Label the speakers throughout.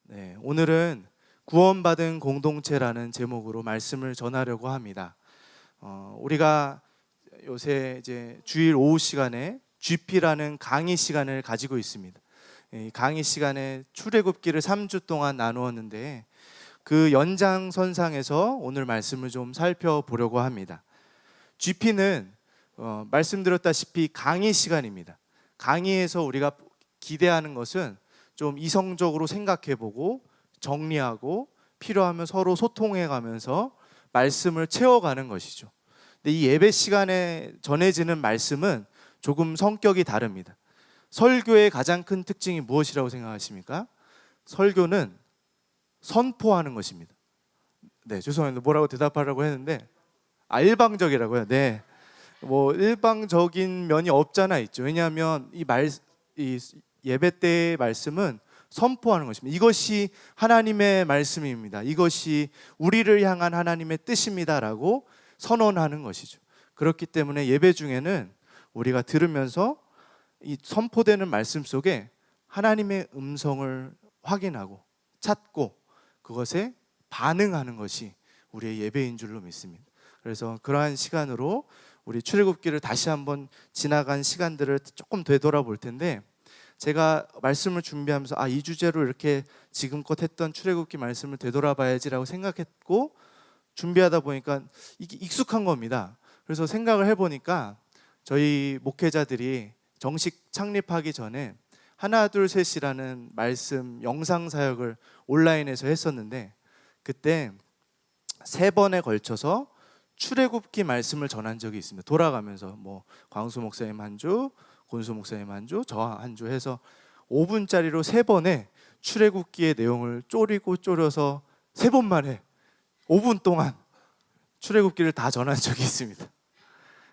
Speaker 1: 네, 오늘은 구원받은 공동체라는 제목으로 말씀을 전하려고 합니다. 우리가 요새 이제 주일 오후 시간에 GP라는 강의 시간을 가지고 있습니다. 이 강의 시간에 출애굽기를 3주 동안 나누었는데 그 연장선상에서 오늘 말씀을 좀 살펴보려고 합니다. GP는 말씀드렸다시피 강의 시간입니다. 강의에서 우리가 기대하는 것은 좀 이성적으로 생각해보고 정리하고 필요하면 서로 소통해가면서 말씀을 채워가는 것이죠. 근데 이 예배 시간에 전해지는 말씀은 조금 성격이 다릅니다. 설교의 가장 큰 특징이 무엇이라고 생각하십니까? 설교는 선포하는 것입니다. 네, 죄송합니다. 뭐라고 대답하라고 했는데 일방적이라고요. 네, 뭐 일방적인 면이 없잖아 있죠. 왜냐하면 이 예배 때의 말씀은 선포하는 것입니다. 이것이 하나님의 말씀입니다. 이것이 우리를 향한 하나님의 뜻입니다라고 선언하는 것이죠. 그렇기 때문에 예배 중에는 우리가 들으면서 이 선포되는 말씀 속에 하나님의 음성을 확인하고 찾고 그것에 반응하는 것이 우리의 예배인 줄로 믿습니다. 그래서 그러한 시간으로 우리 출애굽기를 다시 한번 지나간 시간들을 조금 되돌아볼 텐데, 제가 말씀을 준비하면서 이 주제로 이렇게 지금껏 했던 출애굽기 말씀을 되돌아봐야지라고 생각했고 준비하다 보니까 이게 익숙한 겁니다. 그래서 생각을 해보니까 저희 목회자들이 정식 창립하기 전에 하나 둘 셋이라는 말씀 영상 사역을 온라인에서 했었는데, 그때 3번에 걸쳐서 출애굽기 말씀을 전한 적이 있습니다. 돌아가면서 뭐 광수 목사님 한 주, 권수 목사님 한 주, 저 한 주 해서 5분짜리로 3번에 출애굽기의 내용을 졸여서 3번 만에 5분 동안 출애굽기를 다 전한 적이 있습니다.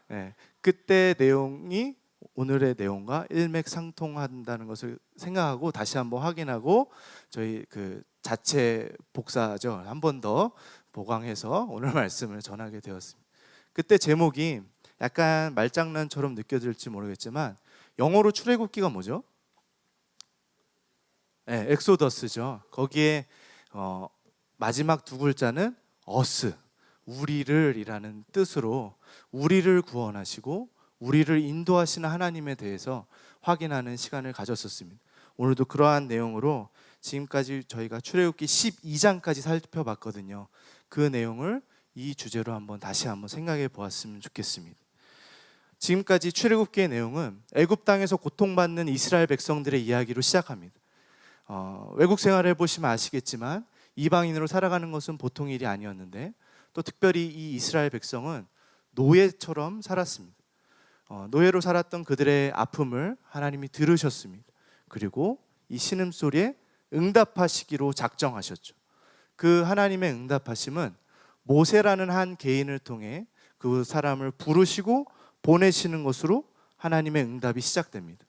Speaker 1: 네, 그때 내용이 오늘의 내용과 일맥상통한다는 것을 생각하고 다시 한번 확인하고 저희 그 자체 복사죠, 한 번 더 보강해서 오늘 말씀을 전하게 되었습니다. 그때 제목이 약간 말장난처럼 느껴질지 모르겠지만 영어로 출애굽기가 뭐죠? 네, 엑소더스죠. 거기에 마지막 2글자는 us, 우리를 이라는 뜻으로 우리를 구원하시고 우리를 인도하시는 하나님에 대해서 확인하는 시간을 가졌었습니다. 오늘도 그러한 내용으로 지금까지 저희가 출애굽기 12장까지 살펴봤거든요. 그 내용을 이 주제로 다시 한번 생각해 보았으면 좋겠습니다. 지금까지 출애굽기의 내용은 애굽 땅에서 고통받는 이스라엘 백성들의 이야기로 시작합니다. 외국 생활을 해보시면 아시겠지만 이방인으로 살아가는 것은 보통 일이 아니었는데, 또 특별히 이 이스라엘 백성은 노예처럼 살았습니다. 노예로 살았던 그들의 아픔을 하나님이 들으셨습니다. 그리고 이 신음소리에 응답하시기로 작정하셨죠. 그 하나님의 응답하심은 모세라는 한 개인을 통해 그 사람을 부르시고 보내시는 것으로 하나님의 응답이 시작됩니다.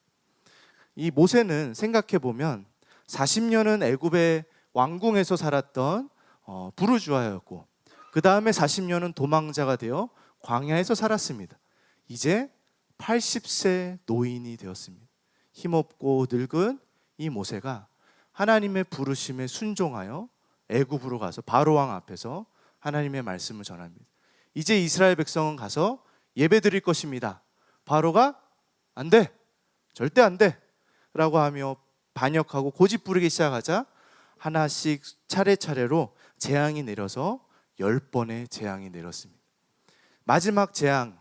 Speaker 1: 이 모세는 생각해보면 40년은 애굽의 왕궁에서 살았던 부르주아였고, 그 다음에 40년은 도망자가 되어 광야에서 살았습니다. 이제 80세 노인이 되었습니다. 힘없고 늙은 이 모세가 하나님의 부르심에 순종하여 애굽으로 가서 바로왕 앞에서 하나님의 말씀을 전합니다. 이제 이스라엘 백성은 가서 예배드릴 것입니다. 바로가 안 돼, 절대 안 돼 라고 하며 반역하고 고집 부리기 시작하자 하나씩 차례차례로 재앙이 내려서 10번의 재앙이 내렸습니다. 마지막 재앙,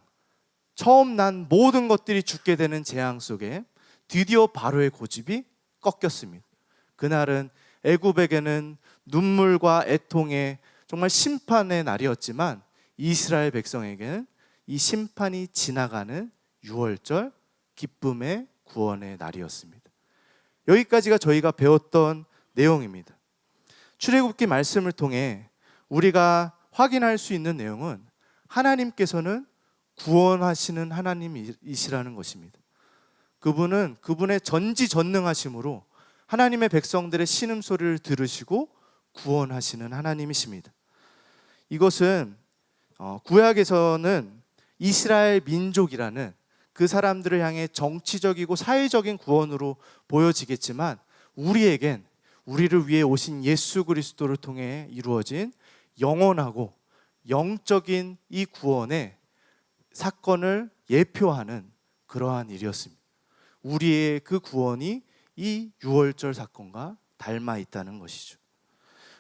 Speaker 1: 처음 난 모든 것들이 죽게 되는 재앙 속에 드디어 바로의 고집이 꺾였습니다. 그날은 애굽에게는 눈물과 애통의 정말 심판의 날이었지만 이스라엘 백성에게는 이 심판이 지나가는 유월절, 기쁨의 구원의 날이었습니다. 여기까지가 저희가 배웠던 내용입니다. 출애굽기 말씀을 통해 우리가 확인할 수 있는 내용은 하나님께서는 구원하시는 하나님이시라는 것입니다. 그분은 그분의 전지전능하심으로 하나님의 백성들의 신음소리를 들으시고 구원하시는 하나님이십니다. 이것은 구약에서는 이스라엘 민족이라는 그 사람들을 향해 정치적이고 사회적인 구원으로 보여지겠지만, 우리에겐 우리를 위해 오신 예수 그리스도를 통해 이루어진 영원하고 영적인 이 구원의 사건을 예표하는 그러한 일이었습니다. 우리의 그 구원이 이 유월절 사건과 닮아 있다는 것이죠.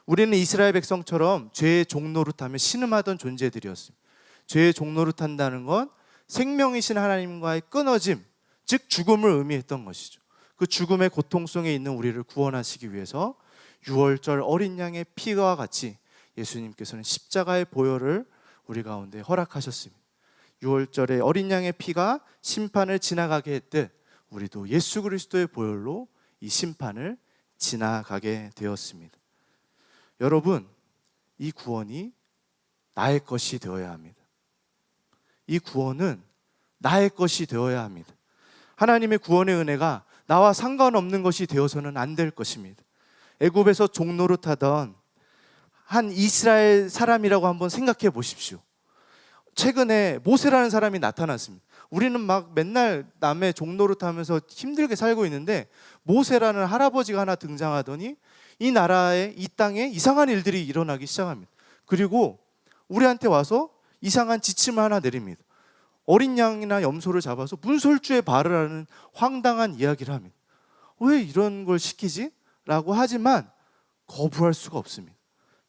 Speaker 1: 우리는 이스라엘 백성처럼 죄의 종노릇하며 신음하던 존재들이었습니다. 죄의 종노릇한다는 건 생명이신 하나님과의 끊어짐, 즉 죽음을 의미했던 것이죠. 그 죽음의 고통 속에 있는 우리를 구원하시기 위해서 유월절 어린 양의 피와 같이 예수님께서는 십자가의 보혈을 우리 가운데 허락하셨습니다. 유월절의 어린 양의 피가 심판을 지나가게 했듯 우리도 예수 그리스도의 보혈로 이 심판을 지나가게 되었습니다. 여러분, 이 구원이 나의 것이 되어야 합니다. 이 구원은 나의 것이 되어야 합니다. 하나님의 구원의 은혜가 나와 상관없는 것이 되어서는 안 될 것입니다. 애굽에서 종노릇하던 한 이스라엘 사람이라고 한번 생각해 보십시오. 최근에 모세라는 사람이 나타났습니다. 우리는 막 맨날 남의 종노릇하면서 힘들게 살고 있는데 모세라는 할아버지가 하나 등장하더니 이 나라에, 이 땅에 이상한 일들이 일어나기 시작합니다. 그리고 우리한테 와서 이상한 지침을 하나 내립니다. 어린 양이나 염소를 잡아서 문설주에 바르라는 황당한 이야기를 합니다. 왜 이런 걸 시키지? 라고 하지만 거부할 수가 없습니다.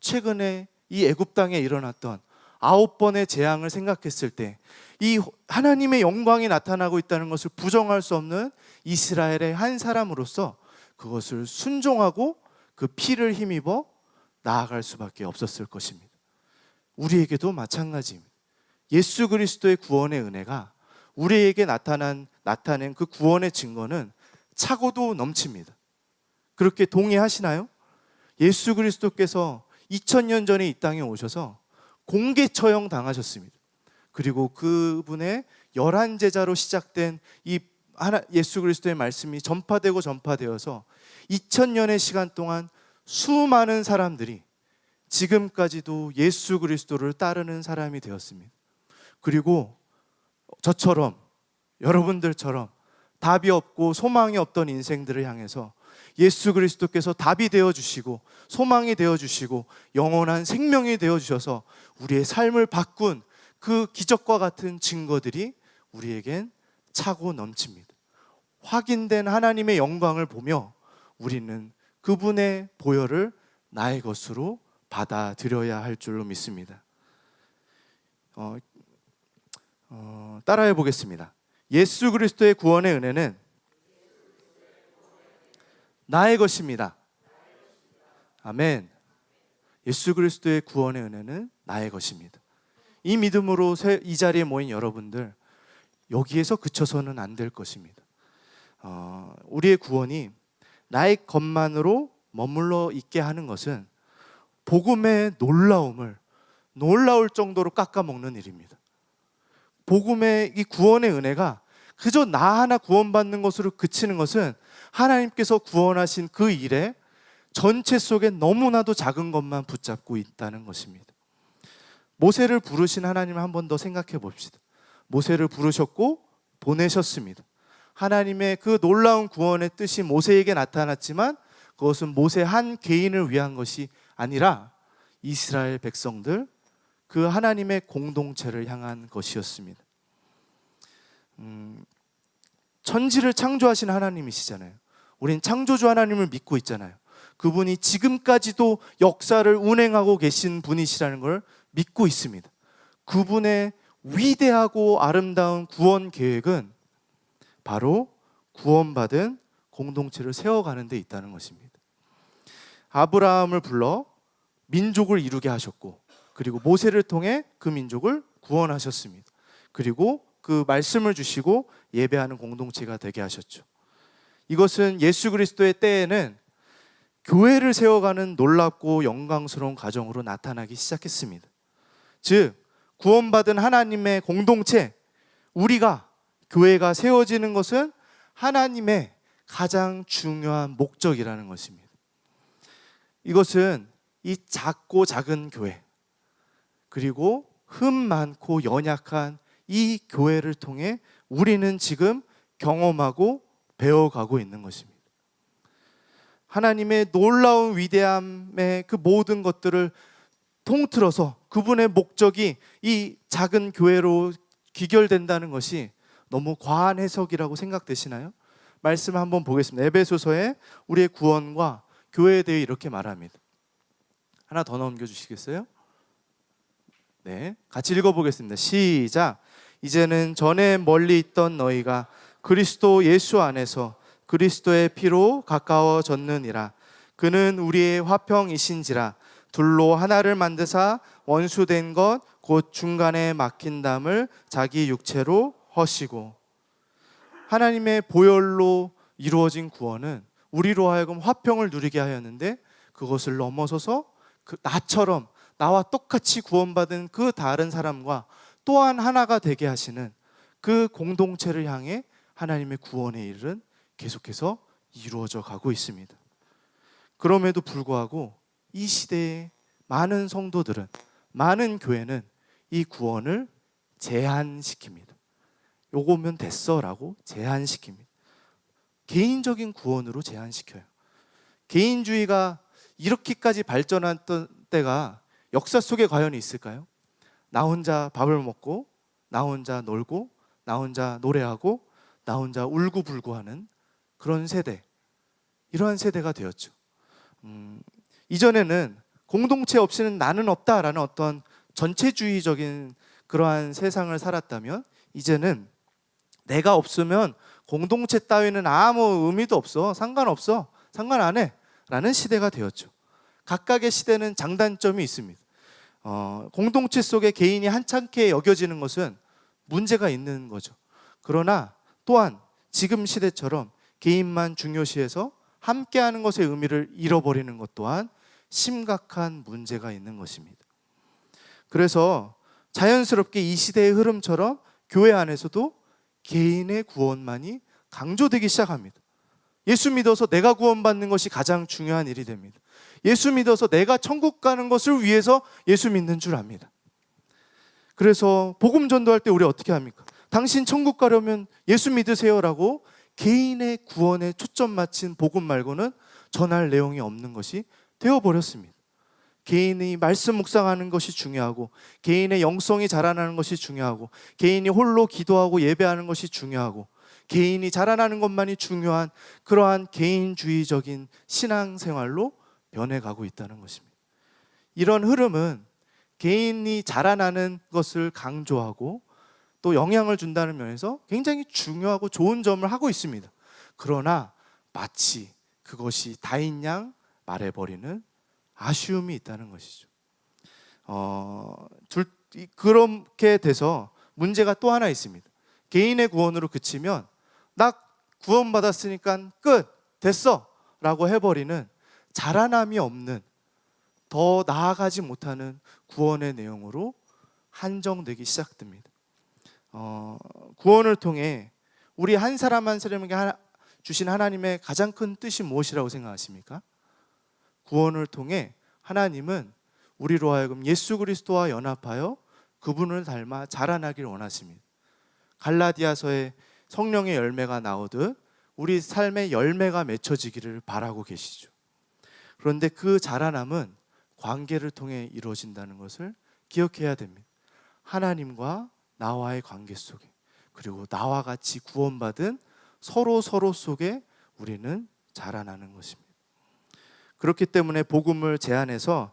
Speaker 1: 최근에 이 애굽 땅에 일어났던 9번의 재앙을 생각했을 때 이 하나님의 영광이 나타나고 있다는 것을 부정할 수 없는 이스라엘의 한 사람으로서 그것을 순종하고 그 피를 힘입어 나아갈 수밖에 없었을 것입니다. 우리에게도 마찬가지입니다. 예수 그리스도의 구원의 은혜가 우리에게 나타낸 그 구원의 증거는 차고도 넘칩니다. 그렇게 동의하시나요? 예수 그리스도께서 2000년 전에 이 땅에 오셔서 공개 처형 당하셨습니다. 그리고 그분의 11제자로 시작된 이 예수 그리스도의 말씀이 전파되어서 2000년의 시간 동안 수많은 사람들이 지금까지도 예수 그리스도를 따르는 사람이 되었습니다. 그리고 저처럼, 여러분들처럼 답이 없고 소망이 없던 인생들을 향해서 예수 그리스도께서 답이 되어주시고 소망이 되어주시고 영원한 생명이 되어주셔서 우리의 삶을 바꾼 그 기적과 같은 증거들이 우리에겐 차고 넘칩니다. 확인된 하나님의 영광을 보며 우리는 그분의 보혈을 나의 것으로 받아들여야 할 줄로 믿습니다. 따라해 보겠습니다. 예수 그리스도의 구원의 은혜는 나의 것입니다. 아멘. 예수 그리스도의 구원의 은혜는 나의 것입니다. 이 믿음으로 이 자리에 모인 여러분들, 여기에서 그쳐서는 안 될 것입니다. 우리의 구원이 나의 것만으로 머물러 있게 하는 것은 복음의 놀라울 정도로 깎아먹는 일입니다. 복음의 이 구원의 은혜가 그저 나 하나 구원받는 것으로 그치는 것은 하나님께서 구원하신 그 일에 전체 속에 너무나도 작은 것만 붙잡고 있다는 것입니다. 모세를 부르신 하나님을 한 번 더 생각해 봅시다. 모세를 부르셨고 보내셨습니다. 하나님의 그 놀라운 구원의 뜻이 모세에게 나타났지만 그것은 모세 한 개인을 위한 것이 아니라 이스라엘 백성들, 그 하나님의 공동체를 향한 것이었습니다. 천지를 창조하신 하나님이시잖아요. 우린 창조주 하나님을 믿고 있잖아요. 그분이 지금까지도 역사를 운행하고 계신 분이시라는 걸 믿고 있습니다. 그분의 위대하고 아름다운 구원 계획은 바로 구원받은 공동체를 세워가는 데 있다는 것입니다. 아브라함을 불러 민족을 이루게 하셨고, 그리고 모세를 통해 그 민족을 구원하셨습니다. 그리고 그 말씀을 주시고 예배하는 공동체가 되게 하셨죠. 이것은 예수 그리스도의 때에는 교회를 세워가는 놀랍고 영광스러운 과정으로 나타나기 시작했습니다. 즉, 구원받은 하나님의 공동체, 우리가, 교회가 세워지는 것은 하나님의 가장 중요한 목적이라는 것입니다. 이것은 이 작고 작은 교회, 그리고 흠 많고 연약한 이 교회를 통해 우리는 지금 경험하고 배워가고 있는 것입니다. 하나님의 놀라운 위대함의 그 모든 것들을 통틀어서 그분의 목적이 이 작은 교회로 귀결된다는 것이 너무 과한 해석이라고 생각되시나요? 말씀 한번 보겠습니다. 에베소서에 우리의 구원과 교회에 대해 이렇게 말합니다. 하나 더 넘겨주시겠어요? 네, 같이 읽어보겠습니다. 시작. 이제는 전에 멀리 있던 너희가 그리스도 예수 안에서 그리스도의 피로 가까워졌느니라. 그는 우리의 화평이신지라. 둘로 하나를 만드사 원수된 것 곧 중간에 막힌 담을 자기 육체로 허시고. 하나님의 보혈로 이루어진 구원은 우리로 하여금 화평을 누리게 하였는데, 그것을 넘어서서 나처럼 나와 똑같이 구원받은 그 다른 사람과 또한 하나가 되게 하시는 그 공동체를 향해 하나님의 구원의 일은 계속해서 이루어져 가고 있습니다. 그럼에도 불구하고 이 시대의 많은 성도들은, 많은 교회는 이 구원을 제한시킵니다. 요거면 됐어 라고 제한시킵니다. 개인적인 구원으로 제한시켜요. 개인주의가 이렇게까지 발전했던 때가 역사 속에 과연 있을까요? 나 혼자 밥을 먹고, 나 혼자 놀고, 나 혼자 노래하고, 나 혼자 울고불고 하는 그런 세대, 이러한 세대가 되었죠. 이전에는 공동체 없이는 나는 없다라는 어떤 전체주의적인 그러한 세상을 살았다면, 이제는 내가 없으면 공동체 따위는 아무 의미도 없어, 상관없어, 상관 안 해 라는 시대가 되었죠. 각각의 시대는 장단점이 있습니다. 공동체 속에 개인이 한참케 여겨지는 것은 문제가 있는 거죠. 그러나 또한 지금 시대처럼 개인만 중요시해서 함께하는 것의 의미를 잃어버리는 것 또한 심각한 문제가 있는 것입니다. 그래서 자연스럽게 이 시대의 흐름처럼 교회 안에서도 개인의 구원만이 강조되기 시작합니다. 예수 믿어서 내가 구원받는 것이 가장 중요한 일이 됩니다. 예수 믿어서 내가 천국 가는 것을 위해서 예수 믿는 줄 압니다. 그래서 복음 전도할 때 우리 어떻게 합니까? 당신 천국 가려면 예수 믿으세요라고 개인의 구원에 초점 맞춘 복음 말고는 전할 내용이 없는 것이 되어버렸습니다. 개인이 말씀 묵상하는 것이 중요하고, 개인의 영성이 자라나는 것이 중요하고, 개인이 홀로 기도하고 예배하는 것이 중요하고, 개인이 자라나는 것만이 중요한 그러한 개인주의적인 신앙생활로 변해가고 있다는 것입니다. 이런 흐름은 개인이 자라나는 것을 강조하고 또 영향을 준다는 면에서 굉장히 중요하고 좋은 점을 하고 있습니다. 그러나 마치 그것이 다인 양 말해버리는 아쉬움이 있다는 것이죠. 그렇게 돼서 문제가 또 하나 있습니다. 개인의 구원으로 그치면 나 구원받았으니까 끝, 됐어 라고 해버리는 자라남이 없는, 더 나아가지 못하는 구원의 내용으로 한정되기 시작됩니다. 구원을 통해 우리 한 사람 한 사람에게 주신 하나님의 가장 큰 뜻이 무엇이라고 생각하십니까? 구원을 통해 하나님은 우리로 하여금 예수 그리스도와 연합하여 그분을 닮아 자라나길 원하십니다. 갈라디아서에 성령의 열매가 나오듯 우리 삶의 열매가 맺혀지기를 바라고 계시죠. 그런데 그 자라남은 관계를 통해 이루어진다는 것을 기억해야 됩니다. 하나님과 나와의 관계 속에, 그리고 나와 같이 구원받은 서로 속에 우리는 자라나는 것입니다. 그렇기 때문에 복음을 제안해서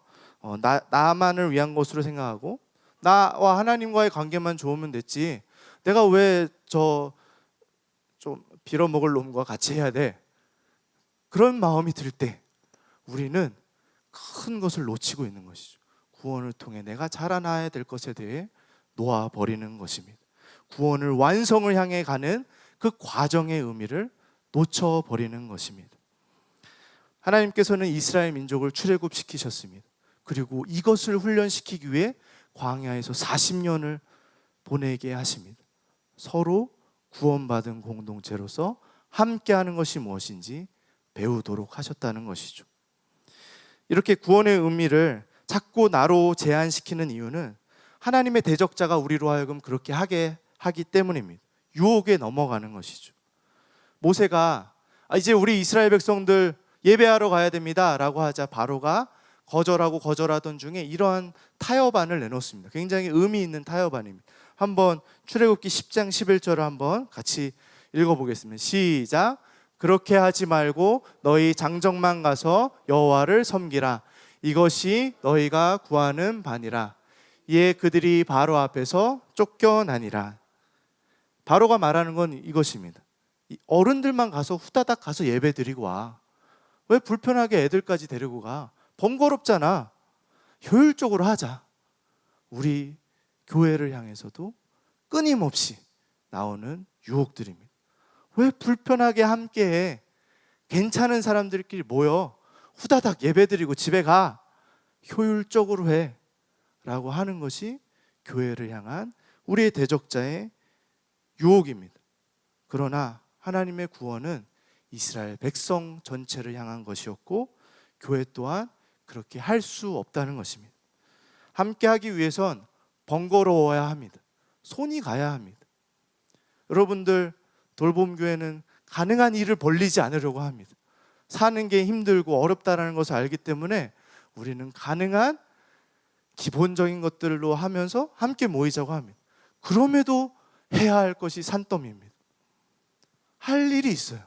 Speaker 1: 나만을 위한 것으로 생각하고 나와 하나님과의 관계만 좋으면 됐지, 내가 왜 저 좀 빌어먹을 놈과 같이 해야 돼? 그런 마음이 들 때 우리는 큰 것을 놓치고 있는 것이죠. 구원을 통해 내가 자라나야 될 것에 대해 놓아버리는 것입니다. 구원을 완성을 향해 가는 그 과정의 의미를 놓쳐버리는 것입니다. 하나님께서는 이스라엘 민족을 출애굽시키셨습니다. 그리고 이것을 훈련시키기 위해 광야에서 40년을 보내게 하십니다. 서로 구원받은 공동체로서 함께하는 것이 무엇인지 배우도록 하셨다는 것이죠. 이렇게 구원의 의미를 자꾸 나로 제한시키는 이유는 하나님의 대적자가 우리로 하여금 그렇게 하기 때문입니다. 유혹에 넘어가는 것이죠. 모세가 이제 우리 이스라엘 백성들 예배하러 가야 됩니다 라고 하자 바로가 거절하던 중에 이러한 타협안을 내놓습니다. 굉장히 의미 있는 타협안입니다. 한번 출애굽기 10장 11절을 한번 같이 읽어보겠습니다. 시작. 그렇게 하지 말고 너희 장정만 가서 여호와를 섬기라. 이것이 너희가 구하는 바니라. 이에 그들이 바로 앞에서 쫓겨나니라. 바로가 말하는 건 이것입니다. 어른들만 가서 후다닥 가서 예배 드리고 와. 왜 불편하게 애들까지 데리고 가? 번거롭잖아. 효율적으로 하자. 우리 교회를 향해서도 끊임없이 나오는 유혹들입니다. 왜 불편하게 함께해? 괜찮은 사람들끼리 모여 후다닥 예배드리고 집에 가. 효율적으로 해 라고 하는 것이 교회를 향한 우리의 대적자의 유혹입니다. 그러나 하나님의 구원은 이스라엘 백성 전체를 향한 것이었고 교회 또한 그렇게 할 수 없다는 것입니다. 함께 하기 위해선 번거로워야 합니다. 손이 가야 합니다. 여러분들 돌봄교회는 가능한 일을 벌리지 않으려고 합니다. 사는 게 힘들고 어렵다는 것을 알기 때문에 우리는 가능한 기본적인 것들로 하면서 함께 모이자고 합니다. 그럼에도 해야 할 것이 산더미입니다. 할 일이 있어요.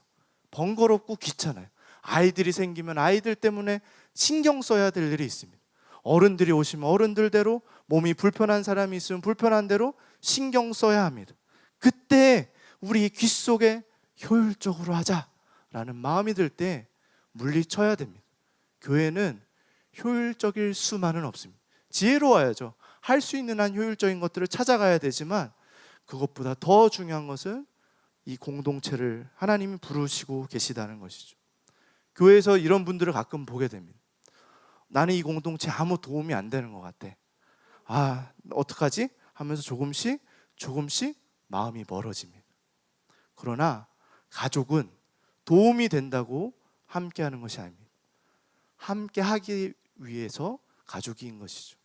Speaker 1: 번거롭고 귀찮아요. 아이들이 생기면 아이들 때문에 신경 써야 될 일이 있습니다. 어른들이 오시면 어른들대로, 몸이 불편한 사람이 있으면 불편한 대로 신경 써야 합니다. 그때 우리 귀 속에 효율적으로 하자라는 마음이 들 때 물리쳐야 됩니다. 교회는 효율적일 수만은 없습니다. 지혜로워야죠. 할 수 있는 한 효율적인 것들을 찾아가야 되지만 그것보다 더 중요한 것은 이 공동체를 하나님이 부르시고 계시다는 것이죠. 교회에서 이런 분들을 가끔 보게 됩니다. 나는 이 공동체 아무 도움이 안 되는 것 같아. 어떡하지? 하면서 조금씩 마음이 멀어집니다. 그러나 가족은 도움이 된다고 함께하는 것이 아닙니다. 함께하기 위해서 가족인 것이죠.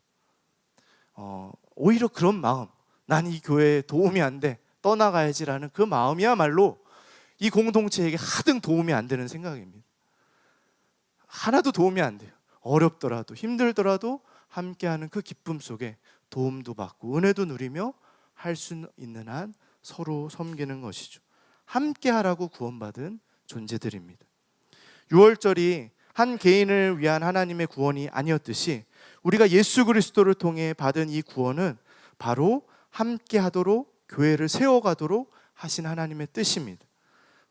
Speaker 1: 오히려 그런 마음, 난 이 교회에 도움이 안 돼, 떠나가야지라는 그 마음이야말로 이 공동체에게 하등 도움이 안 되는 생각입니다. 하나도 도움이 안 돼요. 어렵더라도 힘들더라도 함께하는 그 기쁨 속에 도움도 받고 은혜도 누리며 할 수 있는 한 서로 섬기는 것이죠. 함께하라고 구원받은 존재들입니다. 유월절이 한 개인을 위한 하나님의 구원이 아니었듯이 우리가 예수 그리스도를 통해 받은 이 구원은 바로 함께하도록 교회를 세워가도록 하신 하나님의 뜻입니다.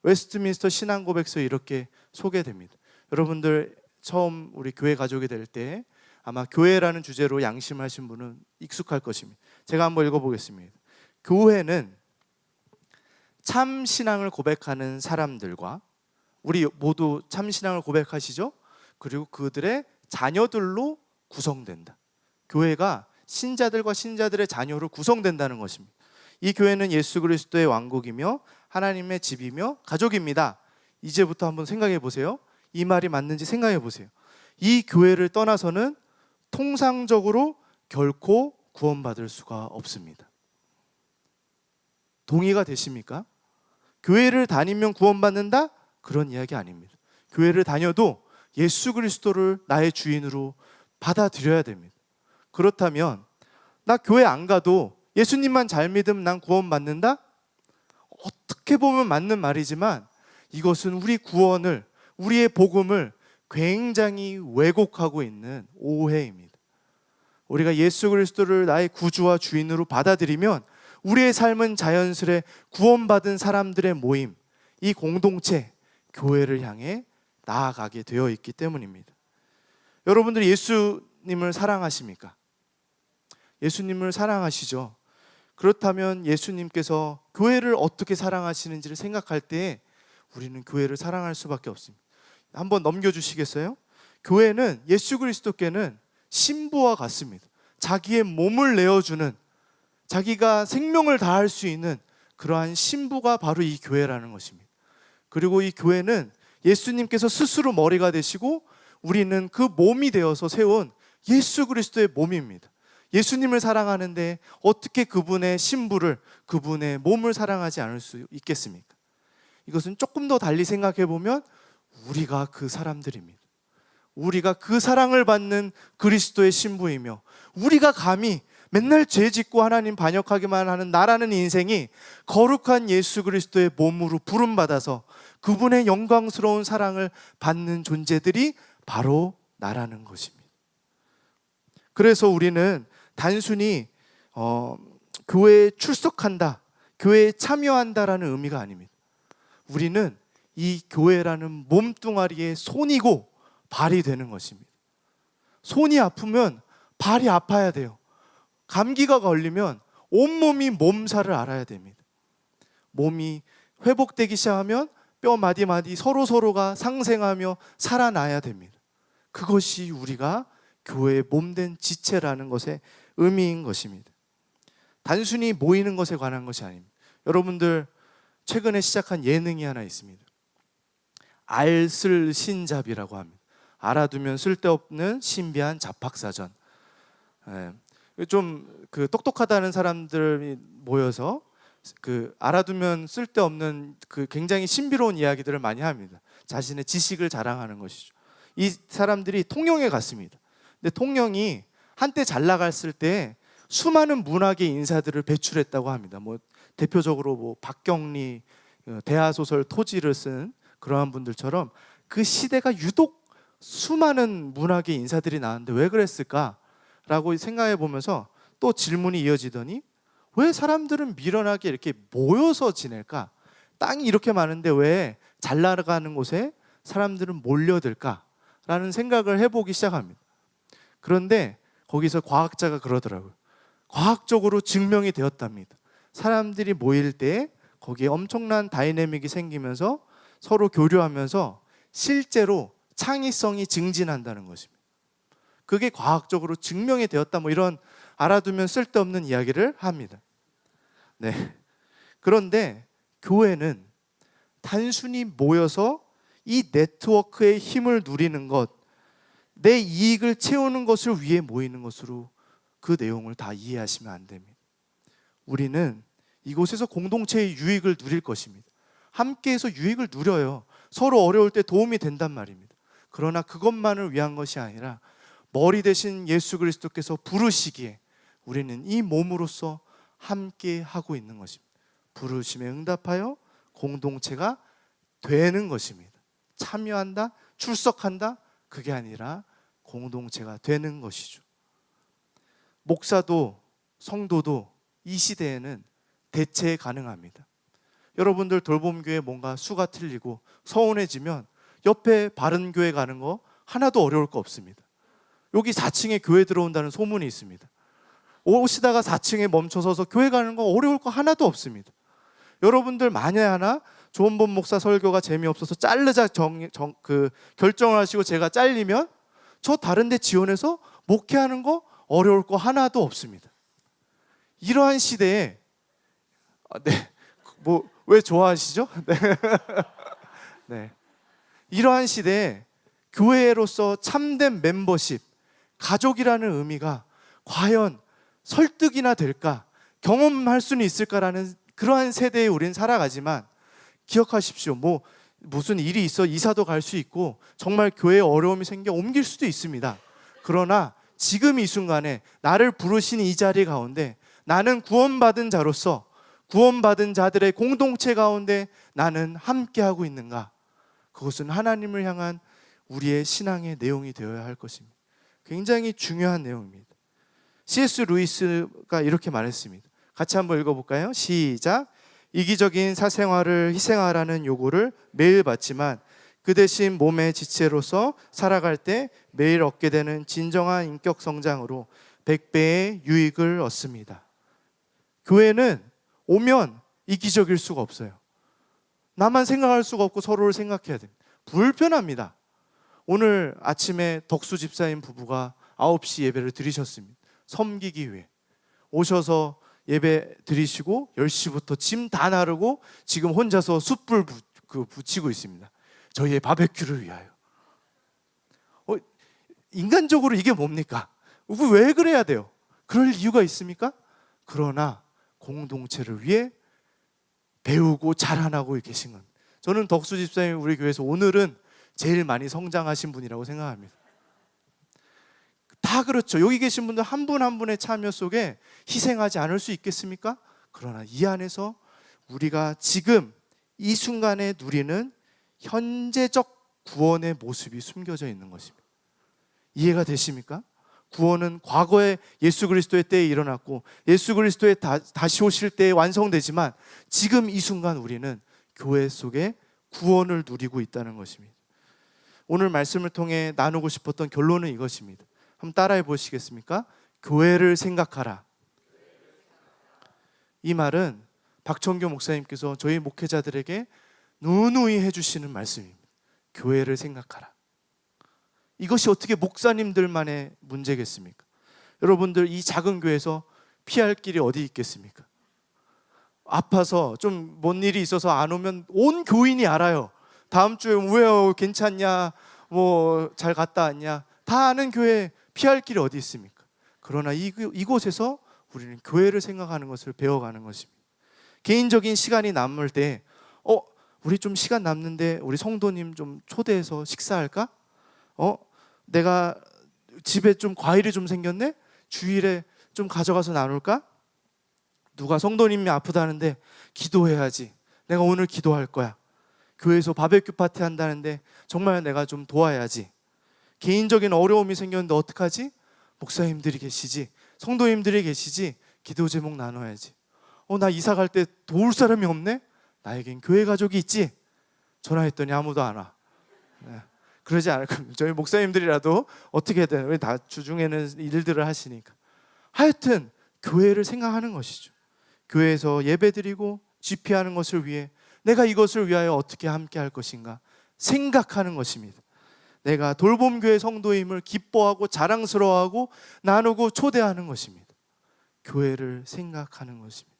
Speaker 1: 웨스트민스터 신앙고백서에 이렇게 소개됩니다. 여러분들 처음 우리 교회 가족이 될 때 아마 교회라는 주제로 양심하신 분은 익숙할 것입니다. 제가 한번 읽어보겠습니다. 교회는 참 신앙을 고백하는 사람들과, 우리 모두 참 신앙을 고백하시죠? 그리고 그들의 자녀들로 구성된다. 교회가 신자들과 신자들의 자녀로 구성된다는 것입니다. 이 교회는 예수 그리스도의 왕국이며 하나님의 집이며 가족입니다. 이제부터 한번 생각해 보세요. 이 말이 맞는지 생각해 보세요. 이 교회를 떠나서는 통상적으로 결코 구원받을 수가 없습니다. 동의가 되십니까? 교회를 다니면 구원받는다? 그런 이야기 아닙니다. 교회를 다녀도 예수 그리스도를 나의 주인으로 받아들여야 됩니다. 그렇다면 나 교회 안 가도 예수님만 잘 믿으면 난 구원받는다? 어떻게 보면 맞는 말이지만 이것은 우리 구원을, 우리의 복음을 굉장히 왜곡하고 있는 오해입니다. 우리가 예수 그리스도를 나의 구주와 주인으로 받아들이면 우리의 삶은 자연스레 구원받은 사람들의 모임, 이 공동체, 교회를 향해 나아가게 되어 있기 때문입니다. 여러분들이 예수님을 사랑하십니까? 예수님을 사랑하시죠? 그렇다면 예수님께서 교회를 어떻게 사랑하시는지를 생각할 때 우리는 교회를 사랑할 수밖에 없습니다. 한번 넘겨주시겠어요? 교회는, 예수 그리스도께는 신부와 같습니다. 자기의 몸을 내어주는, 자기가 생명을 다할 수 있는 그러한 신부가 바로 이 교회라는 것입니다. 그리고 이 교회는 예수님께서 스스로 머리가 되시고 우리는 그 몸이 되어서 세운 예수 그리스도의 몸입니다. 예수님을 사랑하는데 어떻게 그분의 신부를, 그분의 몸을 사랑하지 않을 수 있겠습니까? 이것은 조금 더 달리 생각해 보면 우리가 그 사람들입니다. 우리가 그 사랑을 받는 그리스도의 신부이며, 우리가 감히 맨날 죄 짓고 하나님 반역하기만 하는 나라는 인생이 거룩한 예수 그리스도의 몸으로 부름받아서 그분의 영광스러운 사랑을 받는 존재들이 바로 나라는 것입니다. 그래서 우리는 단순히 교회에 출석한다, 교회에 참여한다라는 의미가 아닙니다. 우리는 이 교회라는 몸뚱아리의 손이고 발이 되는 것입니다. 손이 아프면 발이 아파야 돼요. 감기가 걸리면 온몸이 몸살을 앓아야 됩니다. 몸이 회복되기 시작하면 뼈 마디마디 서로서로가 상생하며 살아나야 됩니다. 그것이 우리가 교회의 몸된 지체라는 것의 의미인 것입니다. 단순히 모이는 것에 관한 것이 아닙니다. 여러분들 최근에 시작한 예능이 하나 있습니다. 알쓸신잡이라고 합니다. 알아두면 쓸데없는 신비한 잡학사전. 좀 똑똑하다는 사람들이 모여서 알아두면 쓸데없는 굉장히 신비로운 이야기들을 많이 합니다. 자신의 지식을 자랑하는 것이죠. 이 사람들이 통영에 갔습니다. 근데 통영이 한때 잘 나갔을 때 수많은 문학의 인사들을 배출했다고 합니다. 대표적으로 박경리, 대하소설 토지를 쓴 그러한 분들처럼 그 시대가 유독 수많은 문학의 인사들이 나왔는데 왜 그랬을까라고 생각해 보면서 또 질문이 이어지더니, 왜 사람들은 미련하게 이렇게 모여서 지낼까? 땅이 이렇게 많은데 왜 잘 나가는 곳에 사람들은 몰려들까라는 생각을 해보기 시작합니다. 그런데 거기서 과학자가 그러더라고요. 과학적으로 증명이 되었답니다. 사람들이 모일 때 거기에 엄청난 다이내믹이 생기면서 서로 교류하면서 실제로 창의성이 증진한다는 것입니다. 그게 과학적으로 증명이 되었다, 이런 알아두면 쓸데없는 이야기를 합니다. 네. 그런데 교회는 단순히 모여서 이 네트워크의 힘을 누리는 것, 내 이익을 채우는 것을 위해 모이는 것으로 그 내용을 다 이해하시면 안 됩니다. 우리는 이곳에서 공동체의 유익을 누릴 것입니다. 함께해서 유익을 누려요. 서로 어려울 때 도움이 된단 말입니다. 그러나 그것만을 위한 것이 아니라 머리 대신 예수 그리스도께서 부르시기에 우리는 이 몸으로서 함께 하고 있는 것입니다. 부르심에 응답하여 공동체가 되는 것입니다. 참여한다, 출석한다, 그게 아니라 공동체가 되는 것이죠. 목사도 성도도 이 시대에는 대체 가능합니다. 여러분들 돌봄교회 뭔가 수가 틀리고 서운해지면 옆에 바른교회 가는 거 하나도 어려울 거 없습니다. 여기 4층에 교회 들어온다는 소문이 있습니다. 오시다가 4층에 멈춰서서 교회 가는 거 어려울 거 하나도 없습니다. 여러분들 만에 하나 조원범 목사 설교가 재미없어서 자르자 결정을 하시고 제가 잘리면 저 다른 데 지원해서 목회하는 거 어려울 거 하나도 없습니다. 이러한 시대에 왜 좋아하시죠? 네. 네. 이러한 시대에 교회로서 참된 멤버십, 가족이라는 의미가 과연 설득이나 될까, 경험할 수는 있을까라는 그러한 세대에 우린 살아가지만, 기억하십시오. 무슨 일이 있어 이사도 갈 수 있고 정말 교회에 어려움이 생겨 옮길 수도 있습니다. 그러나 지금 이 순간에 나를 부르신 이 자리 가운데 나는 구원받은 자로서 구원받은 자들의 공동체 가운데 나는 함께하고 있는가? 그것은 하나님을 향한 우리의 신앙의 내용이 되어야 할 것입니다. 굉장히 중요한 내용입니다. C.S. 루이스가 이렇게 말했습니다. 같이 한번 읽어볼까요? 시작. 이기적인 사생활을 희생하라는 요구를 매일 받지만 그 대신 몸의 지체로서 살아갈 때 매일 얻게 되는 진정한 인격 성장으로 100배의 유익을 얻습니다. 교회는 오면 이기적일 수가 없어요. 나만 생각할 수가 없고 서로를 생각해야 됩니다. 불편합니다. 오늘 아침에 덕수 집사님 부부가 9시 예배를 드리셨습니다. 섬기기 위해 오셔서 예배 드리시고 10시부터 짐 다 나르고 지금 혼자서 숯불 붙이고 있습니다. 저희의 바베큐를 위하여. 인간적으로 이게 뭡니까? 왜 그래야 돼요? 그럴 이유가 있습니까? 그러나 공동체를 위해 배우고 자라나고 계신 건, 저는 덕수 집사님 우리 교회에서 오늘은 제일 많이 성장하신 분이라고 생각합니다. 다 그렇죠. 여기 계신 분들 한 분 한 분의 참여 속에 희생하지 않을 수 있겠습니까? 그러나 이 안에서 우리가 지금 이 순간에 누리는 현재적 구원의 모습이 숨겨져 있는 것입니다. 이해가 되십니까? 구원은 과거에 예수 그리스도의 때에 일어났고 예수 그리스도의 다시 오실 때에 완성되지만 지금 이 순간 우리는 교회 속에 구원을 누리고 있다는 것입니다. 오늘 말씀을 통해 나누고 싶었던 결론은 이것입니다. 한번 따라해 보시겠습니까? 교회를 생각하라. 이 말은 박청교 목사님께서 저희 목회자들에게 누누이 해주시는 말씀입니다. 교회를 생각하라. 이것이 어떻게 목사님들만의 문제겠습니까? 여러분들 이 작은 교회에서 피할 길이 어디 있겠습니까? 아파서 좀 뭔 일이 있어서 안 오면 온 교인이 알아요. 다음 주에 왜요? 괜찮냐? 뭐 잘 갔다 왔냐? 다 아는 교회 피할 길이 어디 있습니까? 그러나 이곳에서 우리는 교회를 생각하는 것을 배워가는 것입니다. 개인적인 시간이 남을 때 우리 좀 시간 남는데 우리 성도님 좀 초대해서 식사할까? 내가 집에 좀 과일이 좀 생겼네? 주일에 좀 가져가서 나눌까? 누가 성도님이 아프다는데 기도해야지. 내가 오늘 기도할 거야. 교회에서 바베큐 파티 한다는데 정말 내가 좀 도와야지. 개인적인 어려움이 생겼는데 어떡하지? 목사님들이 계시지, 성도님들이 계시지, 기도 제목 나눠야지. 나 이사 갈 때 도울 사람이 없네? 나에겐 교회 가족이 있지. 전화했더니 아무도 안 와. 그러지 않을 겁니다. 저희 목사님들이라도 어떻게든, 우리 다 주중에는 일들을 하시니까. 하여튼 교회를 생각하는 것이죠. 교회에서 예배드리고 집회하는 것을 위해 내가 이것을 위하여 어떻게 함께 할 것인가 생각하는 것입니다. 내가 돌봄교회 성도임을 기뻐하고 자랑스러워하고 나누고 초대하는 것입니다. 교회를 생각하는 것입니다.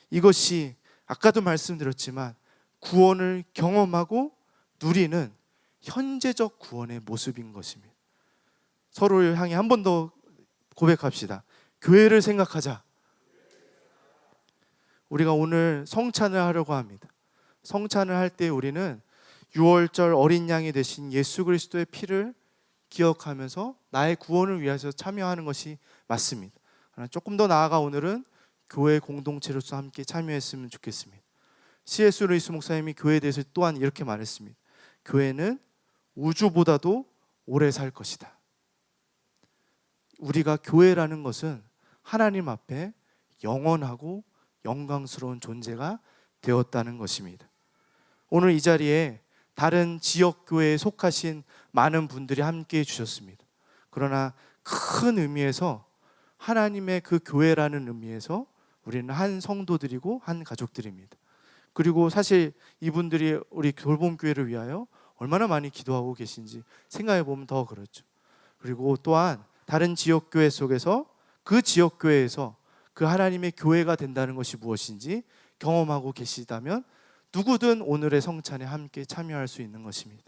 Speaker 1: 이것이 아까도 말씀드렸지만 구원을 경험하고 누리는 현재적 구원의 모습인 것입니다. 서로를 향해 한 번 더 고백합시다. 교회를 생각하자. 우리가 오늘 성찬을 하려고 합니다. 성찬을 할 때 우리는 6월절 어린 양이 되신 예수 그리스도의 피를 기억하면서 나의 구원을 위해서 참여하는 것이 맞습니다. 그러나 조금 더 나아가 오늘은 교회 공동체로서 함께 참여했으면 좋겠습니다. C.S. 루이스 목사님이 교회에 대해서 또한 이렇게 말했습니다. 교회는 우주보다도 오래 살 것이다. 우리가 교회라는 것은 하나님 앞에 영원하고 영광스러운 존재가 되었다는 것입니다. 오늘 이 자리에 다른 지역교회에 속하신 많은 분들이 함께해 주셨습니다. 그러나 큰 의미에서 하나님의 그 교회라는 의미에서 우리는 한 성도들이고 한 가족들입니다. 그리고 사실 이분들이 우리 돌봄교회를 위하여 얼마나 많이 기도하고 계신지 생각해 보면 더 그렇죠. 그리고 또한 다른 지역교회 속에서 그 지역교회에서 그 하나님의 교회가 된다는 것이 무엇인지 경험하고 계시다면 누구든 오늘의 성찬에 함께 참여할 수 있는 것입니다.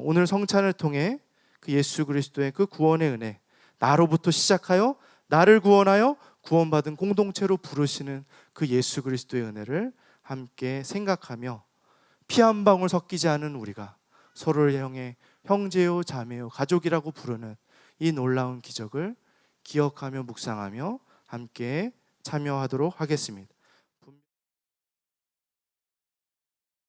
Speaker 1: 오늘 성찬을 통해 그 예수 그리스도의 그 구원의 은혜, 나로부터 시작하여 나를 구원하여 구원받은 공동체로 부르시는 그 예수 그리스도의 은혜를 함께 생각하며 피 한 방울 섞이지 않은 우리가 서로를 향해 형제요 자매요 가족이라고 부르는 이 놀라운 기적을 기억하며 묵상하며 함께 참여하도록 하겠습니다.